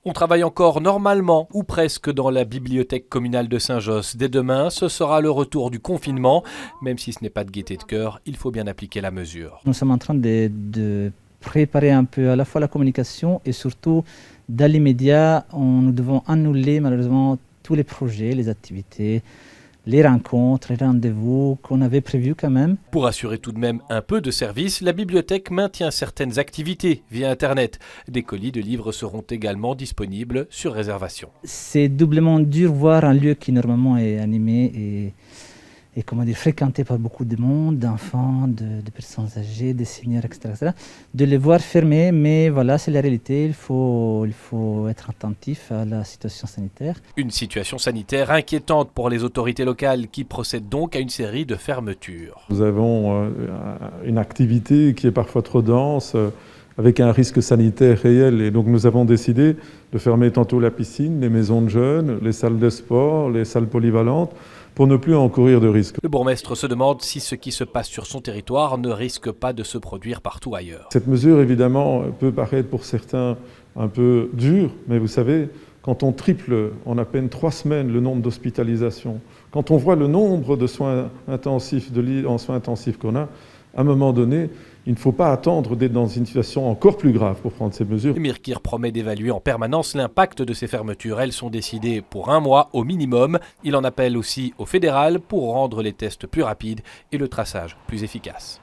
On travaille encore normalement ou presque dans la bibliothèque communale de Saint-Josse. Dès demain, ce sera le retour du confinement. Même si ce n'est pas de gaieté de cœur, il faut bien appliquer la mesure. Nous sommes en train de préparer un peu à la fois la communication et surtout dans l'immédiat, nous devons annuler malheureusement tous les projets, les activités, les rencontres, les rendez-vous qu'on avait prévus quand même. Pour assurer tout de même un peu de service, la bibliothèque maintient certaines activités via Internet. Des colis de livres seront également disponibles sur réservation. C'est doublement dur voir un lieu qui normalement est animé et fréquenté par beaucoup de monde, d'enfants, de personnes âgées, des seniors, etc., de les voir fermés, mais voilà, c'est la réalité, il faut être attentif à la situation sanitaire. Une situation sanitaire inquiétante pour les autorités locales qui procèdent donc à une série de fermetures. Nous avons une activité qui est parfois trop dense, avec un risque sanitaire réel, et donc nous avons décidé de fermer tantôt la piscine, les maisons de jeunes, les salles de sport, les salles polyvalentes, pour ne plus encourir de risques. Le bourgmestre se demande si ce qui se passe sur son territoire ne risque pas de se produire partout ailleurs. Cette mesure, évidemment, peut paraître pour certains un peu dure, mais vous savez, quand on triple en à peine 3 semaines le nombre d'hospitalisations, quand on voit le nombre de soins intensifs, de lits en soins intensifs qu'on a, à un moment donné, il ne faut pas attendre d'être dans une situation encore plus grave pour prendre ces mesures. Mirkir promet d'évaluer en permanence l'impact de ces fermetures. Elles sont décidées pour 1 mois au minimum. Il en appelle aussi au fédéral pour rendre les tests plus rapides et le traçage plus efficace.